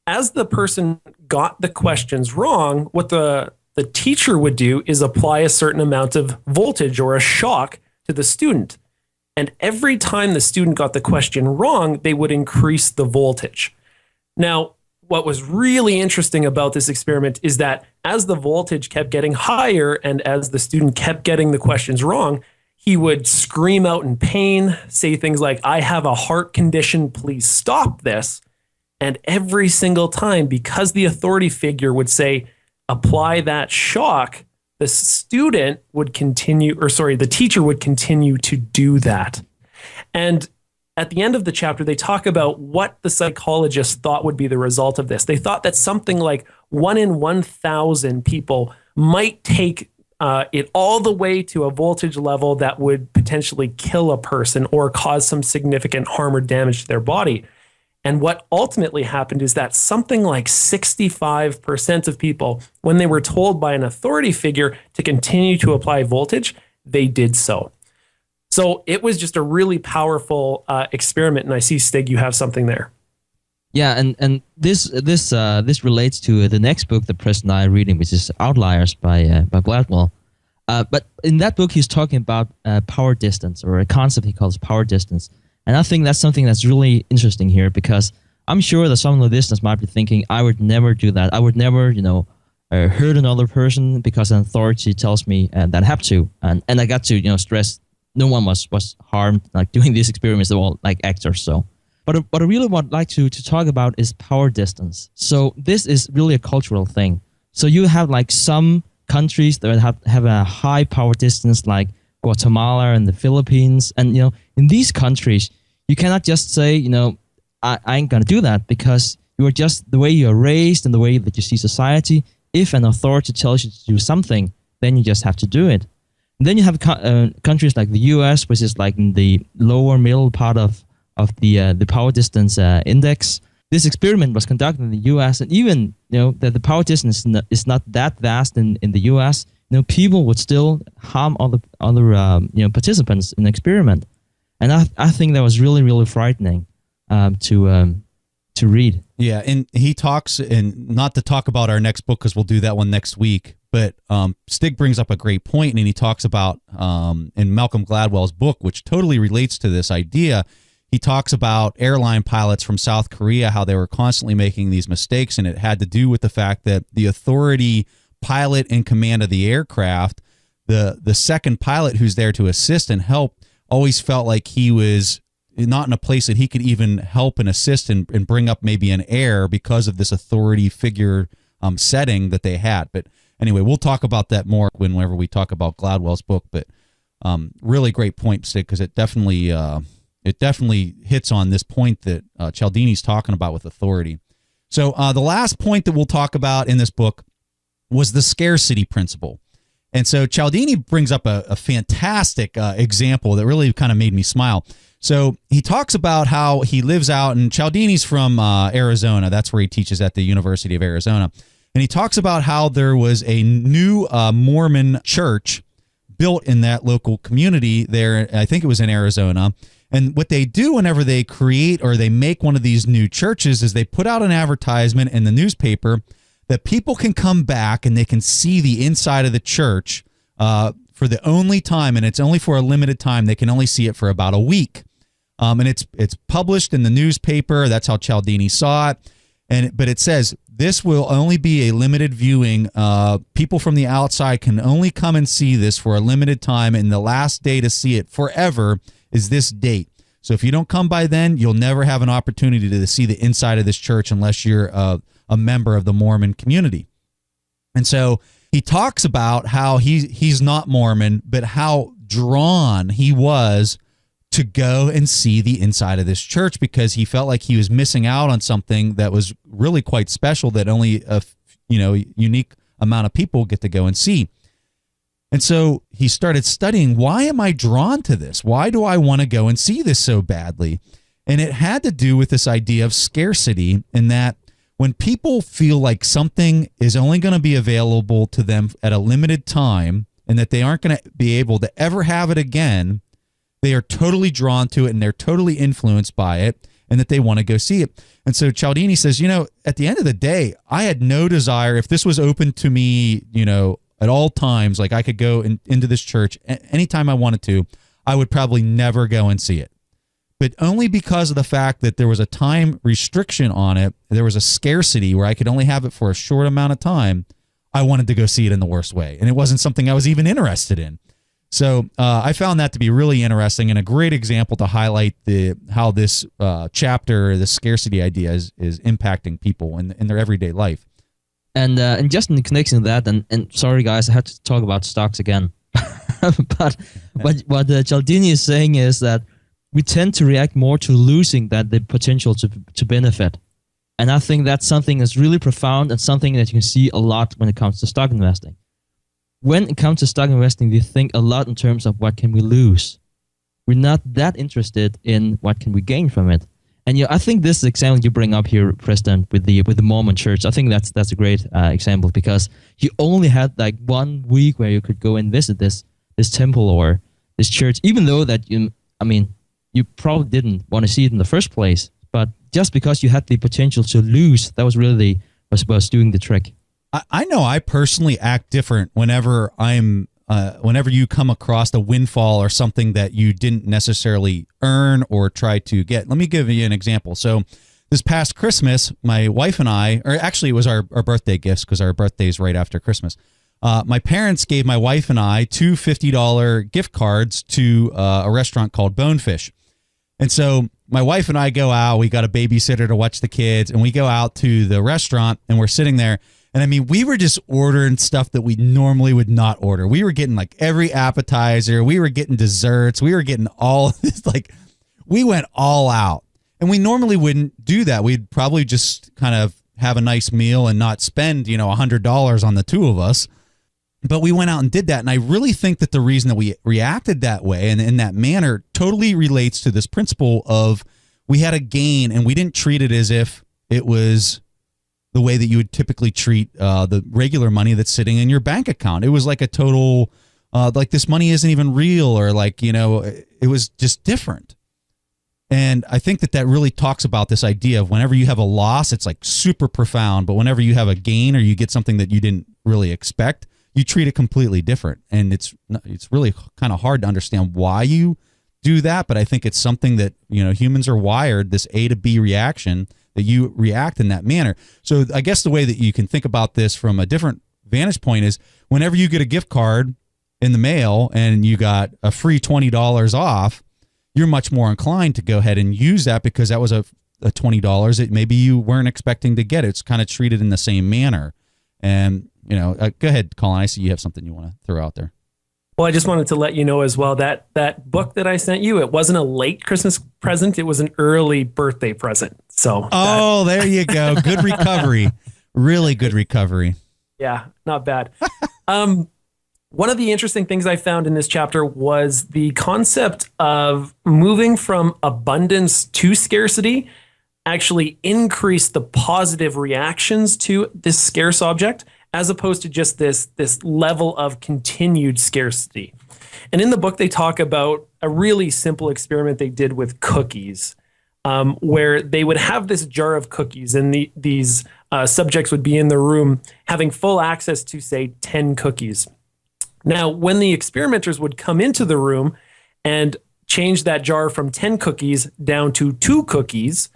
as the person got the questions wrong, what the teacher would do is apply a certain amount of voltage or a shock to the student. And every time the student got the question wrong, they would increase the voltage. Now, what was really interesting about this experiment is that as the voltage kept getting higher and as the student kept getting the questions wrong, he would scream out in pain, say things like, "I have a heart condition, please stop this." And every single time, because the authority figure would say, apply that shock, the student would continue, the teacher would continue to do that. And at the end of the chapter, they talk about what the psychologists thought would be the result of this. They thought that something like 1 in 1,000 people might take it all the way to a voltage level that would potentially kill a person or cause some significant harm or damage to their body. And what ultimately happened is that something like 65% of people, when they were told by an authority figure to continue to apply voltage, they did so. So it was just a really powerful experiment. And I see, Stig, you have something there. Yeah, and this relates to the next book that Preston and I are reading, which is Outliers by Gladwell. But in that book, he's talking about power distance, or a concept he calls power distance. And I think that's something that's really interesting here, because I'm sure that some of the listeners might be thinking, I would never do that. I would never, hurt another person because an authority tells me that I have to. And I got to, stress no one was harmed, like doing these experiments. They're all like actors. So, but what I really would like to talk about is power distance. So this is really a cultural thing. So you have like some countries that have a high power distance, like Guatemala and the Philippines. And, in these countries, you cannot just say, I ain't going to do that, because you are just the way you're raised and the way that you see society. If an authority tells you to do something, then you just have to do it. And then you have countries like the US, which is like in the lower middle part of the power distance index. This experiment was conducted in the US, and even that the power distance is not that vast in the US. People would still harm other participants in the experiment, and I think that was really, really frightening to read. Yeah, and he talks, and not to talk about our next book because we'll do that one next week, but Stig brings up a great point, and he talks about in Malcolm Gladwell's book, which totally relates to this idea. He talks about airline pilots from South Korea, how they were constantly making these mistakes, and it had to do with the fact that the authority pilot in command of the aircraft, the second pilot who's there to assist and help, always felt like he was not in a place that he could even help and assist and bring up maybe an error because of this authority figure setting that they had. But anyway, we'll talk about that more whenever we talk about Gladwell's book. But really great point, Sid, because it definitely hits on this point that Cialdini's talking about with authority. So the last point that we'll talk about in this book was the scarcity principle. And so Cialdini brings up a fantastic example that really kind of made me smile. So he talks about how he lives out, and Cialdini's from Arizona. That's where he teaches at the University of Arizona. And he talks about how there was a new Mormon church built in that local community there. I think it was in Arizona. And what they do whenever they create or they make one of these new churches is they put out an advertisement in the newspaper that people can come back and they can see the inside of the church for the only time, and it's only for a limited time. They can only see it for about a week. And it's published in the newspaper. That's how Cialdini saw it. But it says this will only be a limited viewing. People from the outside can only come and see this for a limited time, and the last day to see it forever is this date. So if you don't come by then, you'll never have an opportunity to see the inside of this church unless you're a member of the Mormon community. And so he talks about how he's not Mormon, but how drawn he was to go and see the inside of this church because he felt like he was missing out on something that was really quite special that only a unique amount of people get to go and see. And so he started studying, why am I drawn to this? Why do I want to go and see this so badly? And it had to do with this idea of scarcity, in that when people feel like something is only going to be available to them at a limited time and that they aren't going to be able to ever have it again, they are totally drawn to it and they're totally influenced by it and that they want to go see it. And so Cialdini says, at the end of the day, I had no desire, if this was open to me, at all times, like I could go into this church anytime I wanted to, I would probably never go and see it. But only because of the fact that there was a time restriction on it, there was a scarcity where I could only have it for a short amount of time, I wanted to go see it in the worst way. And it wasn't something I was even interested in. So I found that to be really interesting and a great example to highlight how this chapter, the scarcity idea, is impacting people in their everyday life. And just in connection to that, and sorry guys, I had to talk about stocks again. But what Cialdini is saying is that we tend to react more to losing than the potential to benefit. And I think that's something that's really profound and something that you can see a lot when it comes to stock investing. When it comes to stock investing, we think a lot in terms of what can we lose. We're not that interested in what can we gain from it. And I think this example you bring up here, Preston, with the Mormon church, I think that's a great example because you only had like 1 week where you could go and visit this temple or this church, even though that you probably didn't want to see it in the first place, but just because you had the potential to lose, that was really was doing the trick. I know I personally act different whenever whenever you come across a windfall or something that you didn't necessarily earn or try to get. Let me give you an example. So this past Christmas, my wife and I, or actually it was our birthday gifts because our birthday is right after Christmas. My parents gave my wife and I two $50 gift cards to a restaurant called Bonefish. And so my wife and I go out, we got a babysitter to watch the kids, and we go out to the restaurant and we're sitting there. And I mean, we were just ordering stuff that we normally would not order. We were getting like every appetizer. We were getting desserts. We were getting all this, like we went all out. And we normally wouldn't do that. We'd probably just kind of have a nice meal and not spend, $100 on the two of us. But we went out and did that. And I really think that the reason that we reacted that way and in that manner totally relates to this principle of we had a gain and we didn't treat it as if it was the way that you would typically treat the regular money that's sitting in your bank account. It was like a total, like this money isn't even real, or like, it was just different. And I think that really talks about this idea of whenever you have a loss, it's like super profound, but whenever you have a gain or you get something that you didn't really expect, you treat it completely different. And it's really kind of hard to understand why you do that, but I think it's something that, humans are wired, this A to B reaction, that you react in that manner. So I guess the way that you can think about this from a different vantage point is whenever you get a gift card in the mail and you got a free $20 off, you're much more inclined to go ahead and use that because that was a $20 that maybe you weren't expecting to get. It's kind of treated in the same manner. And, go ahead, Colin. I see you have something you want to throw out there. Well, I just wanted to let you know as well that that book that I sent you, it wasn't a late Christmas present. It was an early birthday present. So, there you go. Good recovery. Really good recovery. Yeah, not bad. One of the interesting things I found in this chapter was the concept of moving from abundance to scarcity actually increase the positive reactions to this scarce object, as opposed to just this level of continued scarcity. And in the book, they talk about a really simple experiment they did with cookies, where they would have this jar of cookies, and these subjects would be in the room having full access to, say, 10 cookies. Now, when the experimenters would come into the room and change that jar from 10 cookies down to 2 cookies,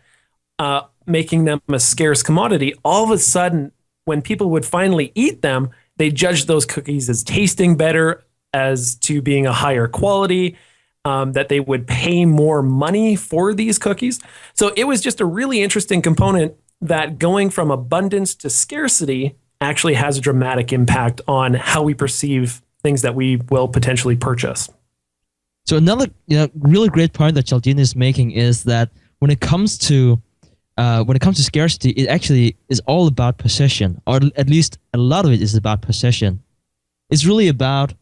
making them a scarce commodity, all of a sudden, when people would finally eat them, they judged those cookies as tasting better, as to being a higher quality, that they would pay more money for these cookies. So it was just a really interesting component that going from abundance to scarcity actually has a dramatic impact on how we perceive things that we will potentially purchase. So another really great point that Cialdini is making is that when it comes to scarcity, it actually is all about possession, or at least a lot of it is about possession. It's really about,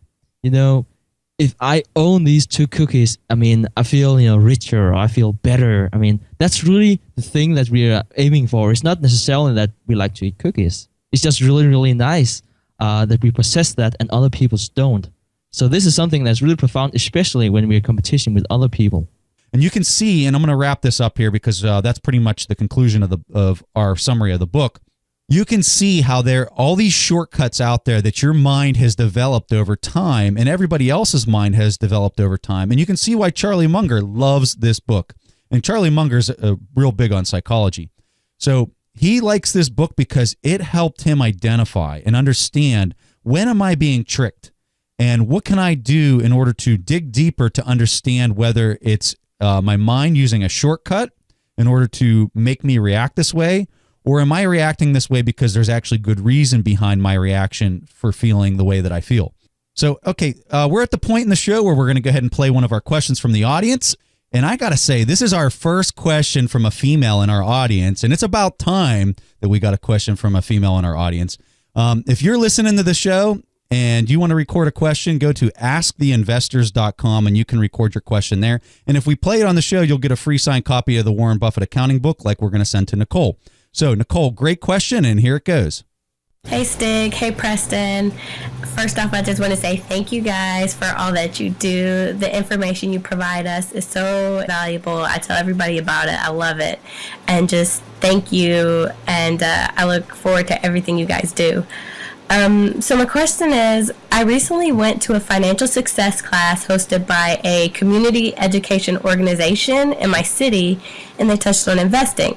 if I own these 2 cookies, I feel, richer, or I feel better. That's really the thing that we are aiming for. It's not necessarily that we like to eat cookies. It's just really, really nice that we possess that and other people don't. So this is something that's really profound, especially when we're in competition with other people. And you can see, and I'm going to wrap this up here because that's pretty much the conclusion of our summary of the book. You can see how there are all these shortcuts out there that your mind has developed over time, and everybody else's mind has developed over time. And you can see why Charlie Munger loves this book. And Charlie Munger's real big on psychology. So he likes this book because it helped him identify and understand, when am I being tricked? And what can I do in order to dig deeper to understand whether it's my mind using a shortcut in order to make me react this way, or am I reacting this way because there's actually good reason behind my reaction for feeling the way that I feel? So, okay, we're at the point in the show where we're going to go ahead and play one of our questions from the audience. And I got to say, this is our first question from a female in our audience, and it's about time that we got a question from a female in our audience. If you're listening to the show and you want to record a question, go to asktheinvestors.com and you can record your question there. And if we play it on the show, you'll get a free signed copy of the Warren Buffett accounting book, like we're going to send to Nicole. So, Nicole, great question, and here it goes. Hey, Stig. Hey, Preston. First off, I just want to say thank you guys for all that you do. The information you provide us is so valuable. I tell everybody about it. I love it. And just thank you, and I look forward to everything you guys do. So my question is, I recently went to a financial success class hosted by a community education organization in my city, and they touched on investing.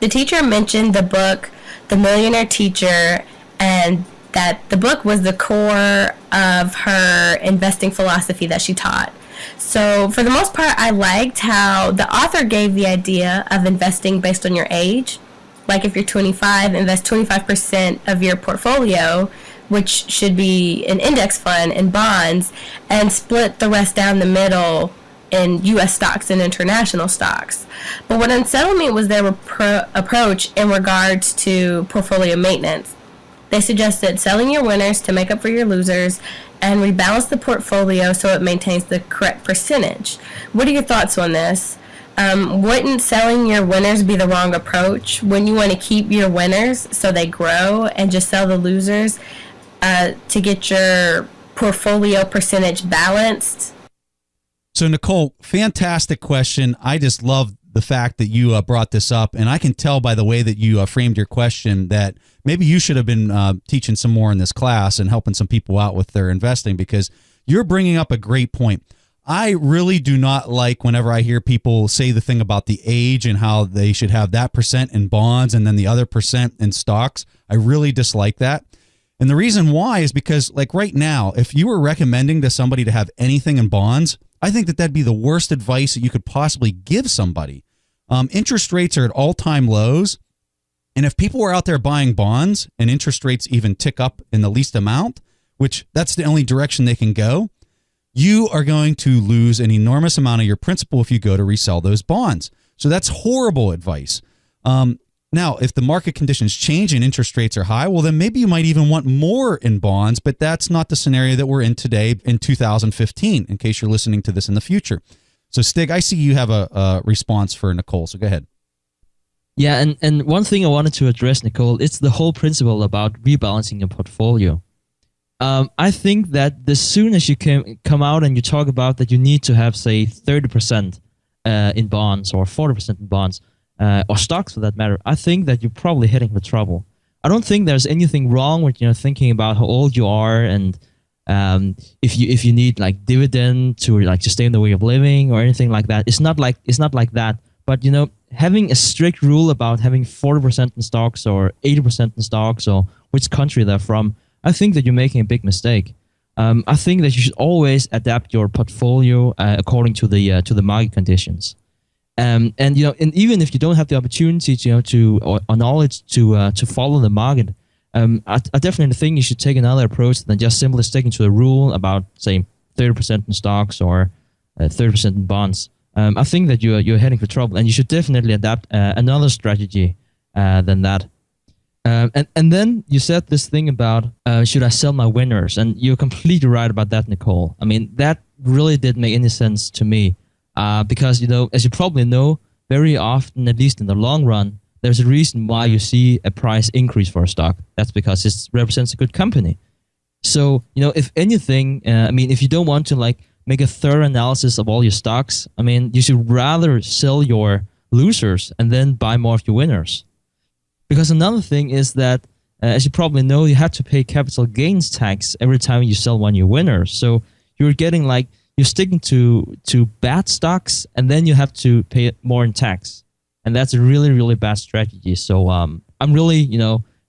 The teacher mentioned the book, The Millionaire Teacher, and that the book was the core of her investing philosophy that she taught. So for the most part, I liked how the author gave the idea of investing based on your age. Like if you're 25, invest 25% of your portfolio, which should be an index fund and bonds, and split the rest down the middle in U.S. stocks and international stocks. But what unsettled me was their approach in regards to portfolio maintenance. They suggested selling your winners to make up for your losers and rebalance the portfolio so it maintains the correct percentage. What are your thoughts on this? Wouldn't selling your winners be the wrong approach? Wouldn't you want to keep your winners so they grow and just sell the losers to get your portfolio percentage balanced? So, Nicole, fantastic question. I just love the fact that you brought this up, and I can tell by the way that you framed your question that maybe you should have been teaching some more in this class and helping some people out with their investing, because you're bringing up a great point. I really do not like whenever I hear people say the thing about the age and how they should have that percent in bonds and then the other percent in stocks. I really dislike that. And the reason why is because, like right now, if you were recommending to somebody to have anything in bonds, I think that that'd be the worst advice that you could possibly give somebody. Interest rates are at all-time lows. And if people were out there buying bonds and interest rates even tick up in the least amount, which that's the only direction they can go, you are going to lose an enormous amount of your principal if you go to resell those bonds. So that's horrible advice. Now, if the market conditions change and interest rates are high, well, then maybe you might even want more in bonds, but that's not the scenario that we're in today in 2015, in case you're listening to this in the future. So, Stig, I see you have a response for Nicole, so go ahead. Yeah, and one thing I wanted to address, Nicole, it's the whole principle about rebalancing your portfolio. I think that as soon as you come out and you talk about that you need to have, say, 30% in bonds or 40% in bonds, or stocks for that matter, I think that you're probably heading for trouble. I don't think there's anything wrong with thinking about how old you are and if you need like dividend to like sustain the way of living or anything like that. It's not like that. But having a strict rule about having 40% in stocks or 80% in stocks or which country they're from, I think that you're making a big mistake. I think that you should always adapt your portfolio according to the market conditions. And even if you don't have the opportunity or knowledge to follow the market, I definitely think you should take another approach than just simply sticking to a rule about, say, 30% in stocks or 30% in bonds. I think that you're heading for trouble, and you should definitely adapt another strategy than that. And then you said this thing about should I sell my winners, and you're completely right about that, Nicole. I mean, that really didn't make any sense to me because as you probably know, very often, at least in the long run, there's a reason why you see a price increase for a stock. That's because it represents a good company. So if anything, if you don't want to like make a thorough analysis of all your stocks, you should rather sell your losers and then buy more of your winners. Because another thing is that, as you probably know, you have to pay capital gains tax every time you sell one of your winners. So you're sticking to bad stocks, and then you have to pay more in tax, and that's a really, really bad strategy. So I'm really,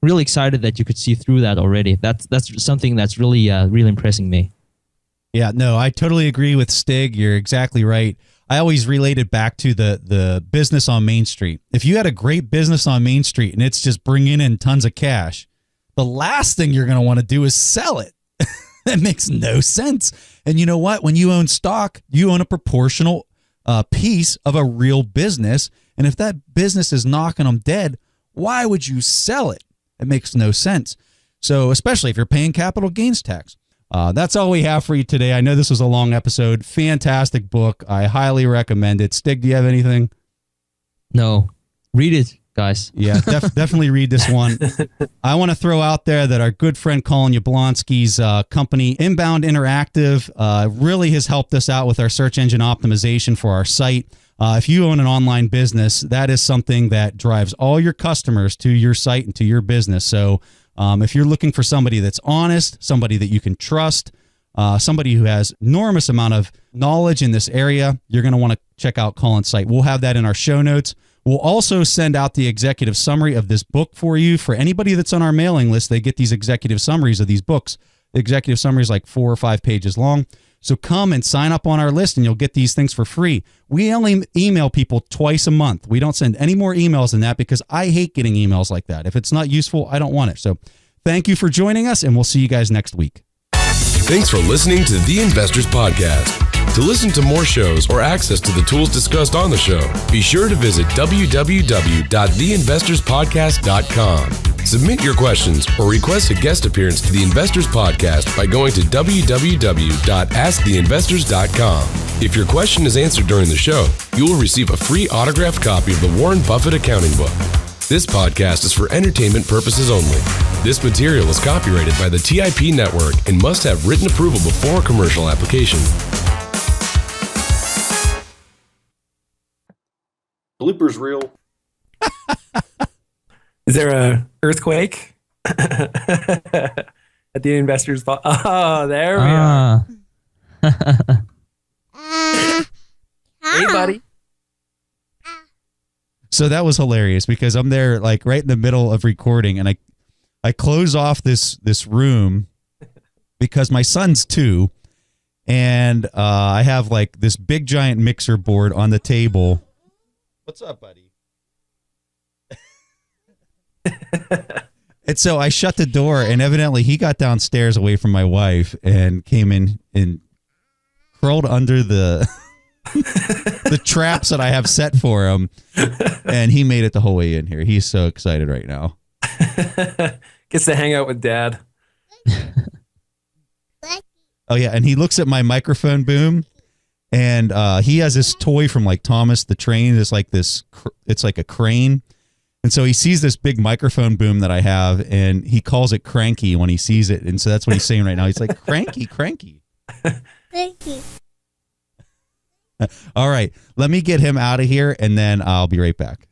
really excited that you could see through that already. That's something that's really, really impressing me. Yeah, no, I totally agree with Stig. You're exactly right. I always relate it back to the business on Main Street. If you had a great business on Main Street and it's just bringing in tons of cash, the last thing you're going to want to do is sell it. That makes no sense. And you know what? When you own stock, you own a proportional piece of a real business. And if that business is knocking them dead, why would you sell it? It makes no sense. So especially if you're paying capital gains tax. That's all we have for you today. I know this was a long episode. Fantastic book. I highly recommend it. Stig, do you have anything? No. Read it, guys. Yeah, definitely read this one. I want to throw out there that our good friend Colin Yablonsky's company, Inbound Interactive, really has helped us out with our search engine optimization for our site. If you own an online business, that is something that drives all your customers to your site and to your business. So if you're looking for somebody that's honest, somebody that you can trust, somebody who has enormous amount of knowledge in this area, you're going to want to check out Colin's site. We'll have that in our show notes. We'll also send out the executive summary of this book for you. For anybody that's on our mailing list, they get these executive summaries of these books. The executive summary is like 4 or 5 pages long. So come and sign up on our list and you'll get these things for free. We only email people twice a month. We don't send any more emails than that because I hate getting emails like that. If it's not useful, I don't want it. So thank you for joining us, and we'll see you guys next week. Thanks for listening to The Investors Podcast. To listen to more shows or access to the tools discussed on the show, be sure to visit www.theinvestorspodcast.com. Submit your questions or request a guest appearance to The Investors Podcast by going to www.asktheinvestors.com. If your question is answered during the show, you will receive a free autographed copy of the Warren Buffett Accounting Book. This podcast is for entertainment purposes only. This material is copyrighted by the TIP Network and must have written approval before commercial application. Bloopers reel. Is there a earthquake at the investors? Oh, there we are. Hey, buddy. So that was hilarious because I'm there like right in the middle of recording, and I close off this room because my son's 2, and I have like this big giant mixer board on the table. What's up, buddy? And so I shut the door, and evidently he got downstairs away from my wife and came in and crawled under the the traps that I have set for him, and he made it the whole way in here. He's so excited right now. Gets to hang out with Dad. Oh yeah, and he looks at my microphone boom, and he has this toy from like Thomas the Train. It's like a crane, And so he sees this big microphone boom that I have, and he calls it cranky when he sees it. And so that's what he's saying right now. He's like, cranky. All right. Let me get him out of here, and then I'll be right back.